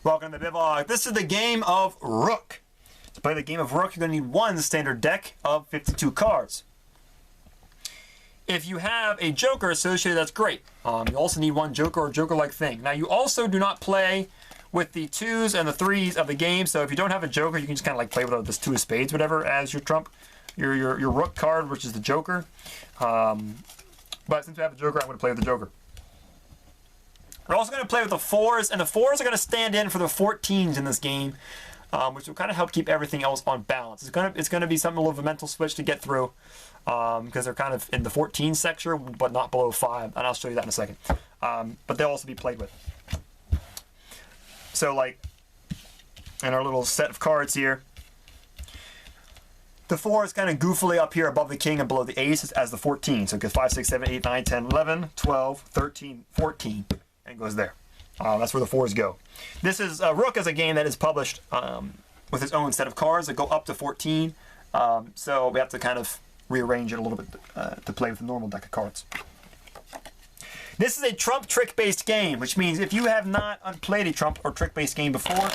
Welcome to the Bivlog. This is the game of Rook. To play the game of Rook, you're going to need one standard deck of 52 cards. If you have a Joker associated, that's great. You also need one Joker or Joker-like thing. Now, you also do not play with the 2s and the 3s of the game, so if you don't have a Joker, you can just kind of like play with this 2 of spades, whatever, as your trump, your Rook card, which is the Joker. But since we have a Joker, I'm going to play with the Joker. We're also going to play with the 4s, and the 4s are going to stand in for the 14s in this game, which will kind of help keep everything else on balance. It's going to be something a little of a mental switch to get through, because they're kind of in the 14 sector, but not below 5, and I'll show you that in a second. But they'll also be played with. So, like, in our little set of cards here, the 4 is kind of goofily up here above the king and below the ace as the 14. So it goes 5, 6, 7, 8, 9, 10, 11, 12, 13, 14. And goes there. That's where the 4s go. This is Rook is a game that is published with its own set of cards that go up to 14. So we have to kind of rearrange it a little bit to play with a normal deck of cards. This is a trump trick-based game, which means if you have not played a trump or trick-based game before,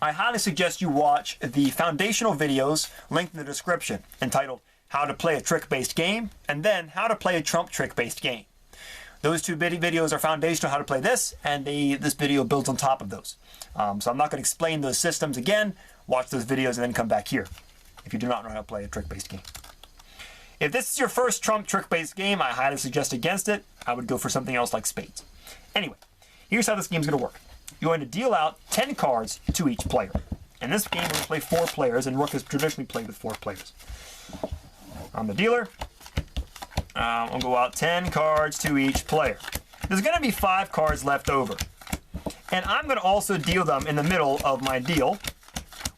I highly suggest you watch the foundational videos linked in the description entitled How to Play a Trick-Based Game and then How to Play a Trump Trick-Based Game. Those two videos are foundational how to play this, and this video builds on top of those. So I'm not going to explain those systems again. Watch those videos and then come back here if you do not know how to play a trick-based game. If this is your first trump trick-based game, I highly suggest against it. I would go for something else like spades. Anyway, here's how this game is going to work. You're going to deal out 10 cards to each player. In this game, we're going to play 4 players, and Rook has traditionally played with 4 players. I'm the dealer. I'll go out 10 cards to each player. There's going to be 5 cards left over. And I'm going to also deal them in the middle of my deal,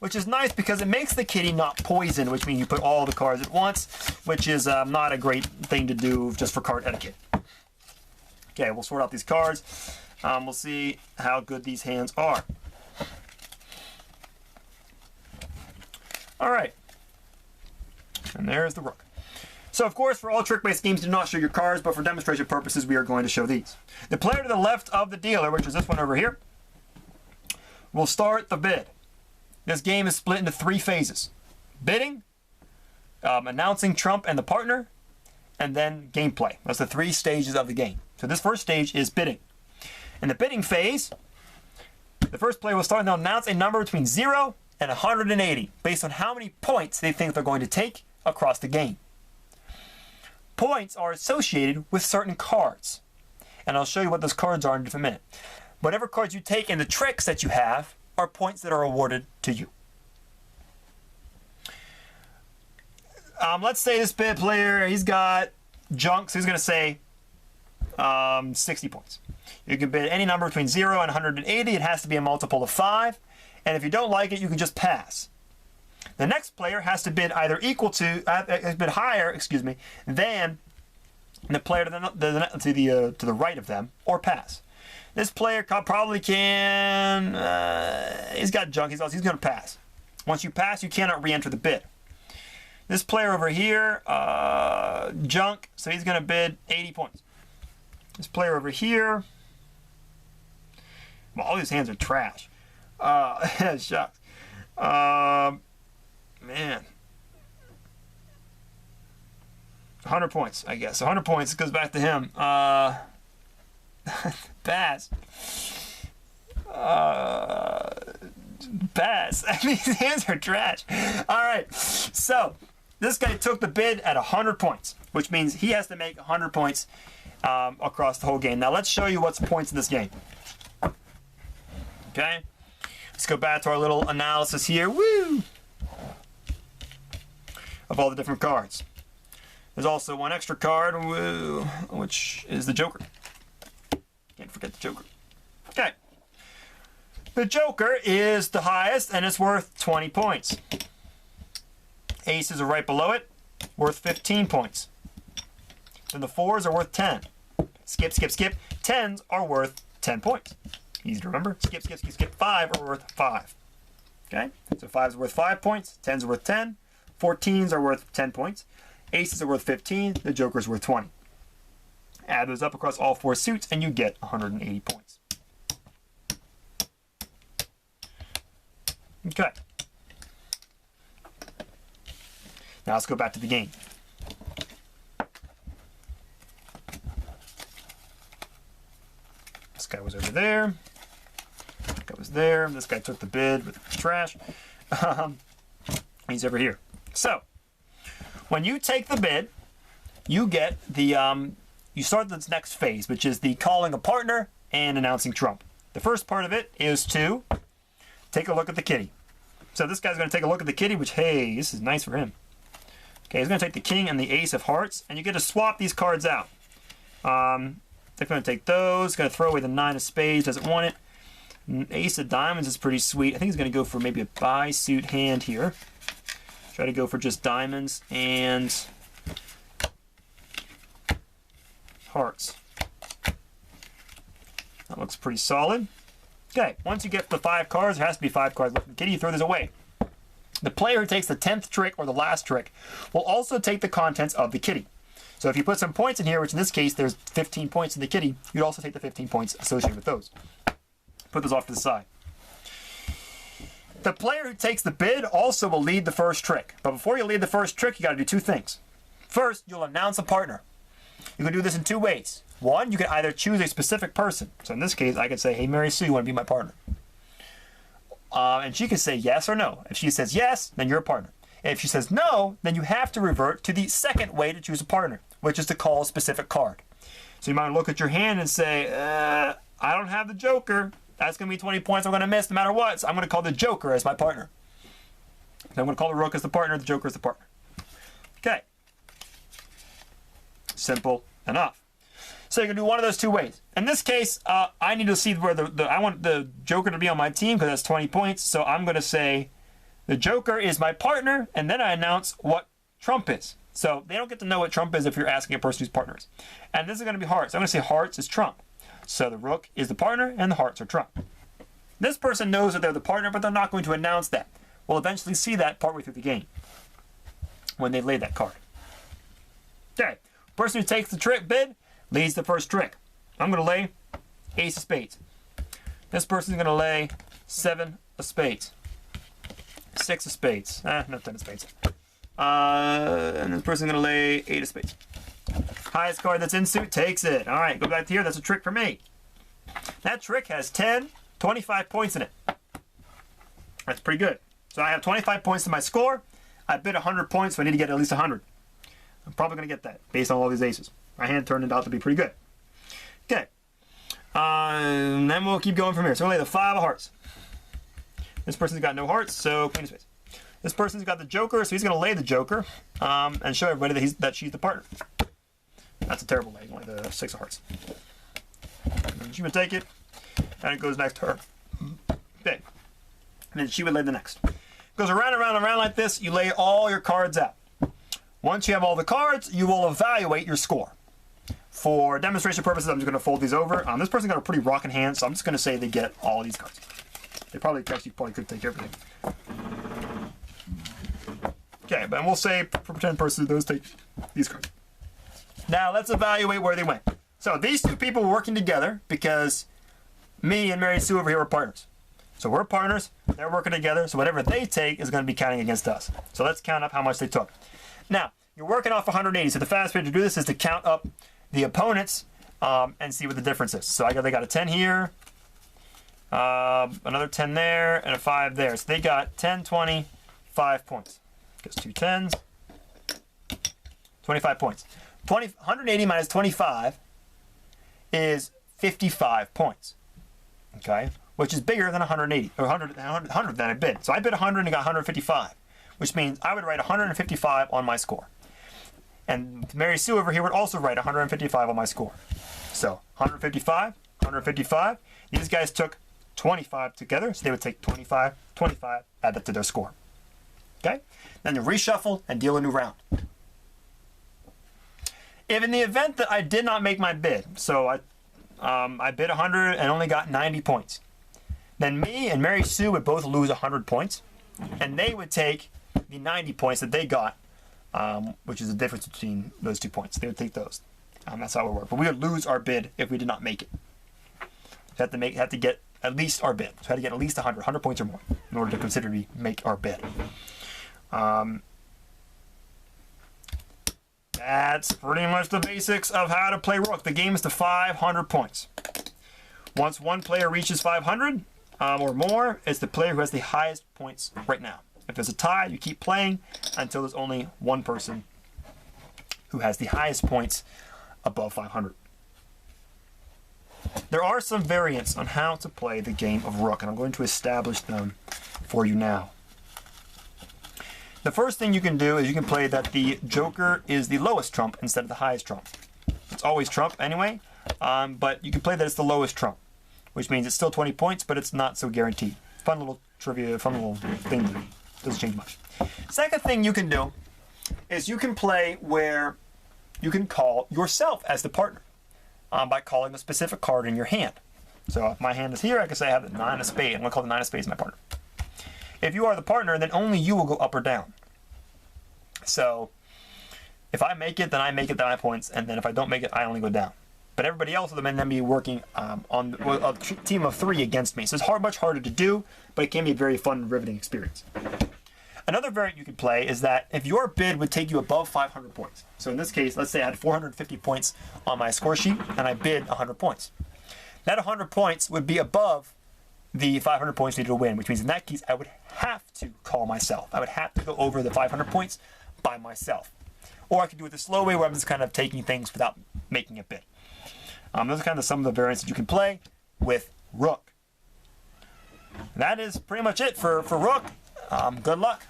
which is nice because it makes the kitty not poison, which means you put all the cards at once, which is not a great thing to do just for card etiquette. Okay, we'll sort out these cards. We'll see how good these hands are. All right. And there's the Rook. So, of course, for all trick-based games, do not show your cards, but for demonstration purposes, we are going to show these. The player to the left of the dealer, which is this one over here, will start the bid. This game is split into 3 phases. Bidding, announcing trump and the partner, and then gameplay. That's the 3 stages of the game. So this first stage is bidding. In the bidding phase, the first player will start and they'll announce a number between 0 and 180, based on how many points they think they're going to take across the game. Points are associated with certain cards, and I'll show you what those cards are in just a minute. Whatever cards you take and the tricks that you have are points that are awarded to you. Let's say this bid player, he's got junk, so he's going to say 60 points. You can bid any number between 0 and 180. It has to be a multiple of 5, and if you don't like it, you can just pass. The next player has to bid either equal to, bid higher, excuse me, than the player to the right of them, or pass. This player probably can. He's got junk. He's going to pass. Once you pass, you cannot re-enter the bid. This player over here, junk, so he's going to bid 80 points. This player over here, well, all these hands are trash. Shucks. Man. 100 points, I guess. 100 points goes back to him. Pass. Pass. These hands are trash. Alright, so this guy took the bid at 100 points, which means he has to make 100 points across the whole game. Now let's show you what's points in this game. Okay? Let's go back to our little analysis here. Woo! Of all the different cards. There's also one extra card, which is the Joker. Can't forget the Joker. Okay. The Joker is the highest, and it's worth 20 points. Aces are right below it, worth 15 points. Then the 4s are worth 10. Skip, skip, skip. 10s are worth 10 points. Easy to remember. Skip, skip, skip, skip. 5 are worth 5. Okay? So 5s are worth 5 points. 10s are worth 10. 14s are worth 10 points. Aces are worth 15. The Joker is worth 20. Add those up across all 4 suits, and you get 180 points. Okay. Now let's go back to the game. This guy was over there. That guy was there. This guy took the bid with the trash. He's over here. So, when you take the bid, you get the, you start this next phase, which is the calling a partner and announcing trump. The first part of it is to take a look at the kitty. So this guy's going to take a look at the kitty, which, hey, this is nice for him. Okay, he's going to take the king and the ace of hearts, and you get to swap these cards out. They're going to take those, going to throw away the 9 of spades, doesn't want it. Ace of diamonds is pretty sweet. I think he's going to go for maybe a buy-suit hand here. Try to go for just diamonds and hearts. That looks pretty solid. Okay, once you get the 5 cards, there has to be 5 cards left in the kitty, you throw these away. The player who takes the 10th trick or the last trick will also take the contents of the kitty. So if you put some points in here, which in this case there's 15 points in the kitty, you'd also take the 15 points associated with those. Put those off to the side. The player who takes the bid also will lead the first trick. But before you lead the first trick, you got to do 2 things. First, you'll announce a partner. You can do this in 2 ways. One, you can either choose a specific person. So in this case, I could say, hey, Mary Sue, you want to be my partner? And she can say yes or no. If she says yes, then you're a partner. If she says no, then you have to revert to the second way to choose a partner, which is to call a specific card. So you might look at your hand and say, I don't have the Joker. That's going to be 20 points I'm going to miss no matter what. So I'm going to call the Joker as my partner. So I'm going to call the Rook as the partner, the Joker as the partner. Okay. Simple enough. So you can do one of those 2 ways. In this case, I need to see where I want the Joker to be on my team because that's 20 points. So I'm going to say the Joker is my partner, and then I announce what trump is. So they don't get to know what trump is if you're asking a person who's partners. And this is going to be hearts. I'm going to say hearts is trump. So the Rook is the partner, and the hearts are trump. This person knows that they're the partner, but they're not going to announce that. We'll eventually see that partway through the game when they lay that card. Okay, person who takes the trick bid leads the first trick. I'm going to lay ace of spades. This person's going to lay 7 of spades. 6 of spades. No 10 of spades. And this person's going to lay 8 of spades. Highest card that's in suit takes it. All right, go back to here. That's a trick for me. That trick has 25 points in it. That's pretty good. So I have 25 points to my score. I bid 100 points, so I need to get at least 100. I'm probably going to get that based on all these aces. My hand turned out to be pretty good. Okay. Then we'll keep going from here. So we'll lay the 5 of hearts. This person's got no hearts, so queen of spades. This person's got the Joker, so he's going to lay the Joker and show everybody that she's the partner. That's a terrible lay, only the 6 of hearts. And she would take it, and it goes next to her. Okay. And then she would lay the next. It goes around and around and around like this. You lay all your cards out. Once you have all the cards, you will evaluate your score. For demonstration purposes, I'm just going to fold these over. This person got a pretty rocking hand, so I'm just going to say they get all these cards. They probably could take everything. Okay, but we'll say for pretend purposes, those take these cards. Now let's evaluate where they went. So these 2 people were working together because me and Mary Sue over here are partners. So we're partners, they're working together, so whatever they take is going to be counting against us. So let's count up how much they took. Now, you're working off 180, so the fastest way to do this is to count up the opponents and see what the difference is. So they got a 10 here, another 10 there, and a 5 there. So they got 10, 20, 5 points. Goes 2 10s, 25 points. 180 minus 25 is 55 points, okay? Which is bigger than 180, or 100 that I bid. So I bid 100 and got 155, which means I would write 155 on my score. And Mary Sue over here would also write 155 on my score. So 155, 155. These guys took 25 together, so they would take 25, 25, add that to their score. Okay? Then you reshuffle and deal a new round. If in the event that I did not make my bid, so I bid 100 and only got 90 points, then me and Mary Sue would both lose 100 points, and they would take the 90 points that they got, which is the difference between those 2 points. They would take those. That's how it would work. But we would lose our bid if we did not make it. We have to get at least our bid. So we had to get at least 100 points or more in order to consider we make our bid. That's pretty much the basics of how to play Rook. The game is to 500 points. Once one player reaches 500 or more, it's the player who has the highest points right now. If there's a tie, you keep playing until there's only one person who has the highest points above 500. There are some variants on how to play the game of Rook, and I'm going to establish them for you now. The first thing you can do is you can play that the Joker is the lowest trump instead of the highest trump. It's always trump anyway, but you can play that it's the lowest trump, which means it's still 20 points, but it's not so guaranteed. Fun little trivia, fun little thing. Doesn't change much. Second thing you can do is you can play where you can call yourself as the partner by calling a specific card in your hand. So if my hand is here, I can say I have the 9 of spades. I'm going to call the 9 of spades my partner. If you are the partner, then only you will go up or down. So if I make it, then I make it, then I points, and then if I don't make it, I only go down. But everybody else will then be working on a team of 3 against me. So it's much harder to do, but it can be a very fun, riveting experience. Another variant you could play is that if your bid would take you above 500 points. So in this case, let's say I had 450 points on my score sheet, and I bid 100 points. That 100 points would be above the 500 points needed to win, which means in that case, I would have to call myself. I would have to go over the 500 points by myself. Or I could do it the slow way where I'm just kind of taking things without making a bid. Those are kind of some of the variants that you can play with Rook. That is pretty much it for Rook. Good luck.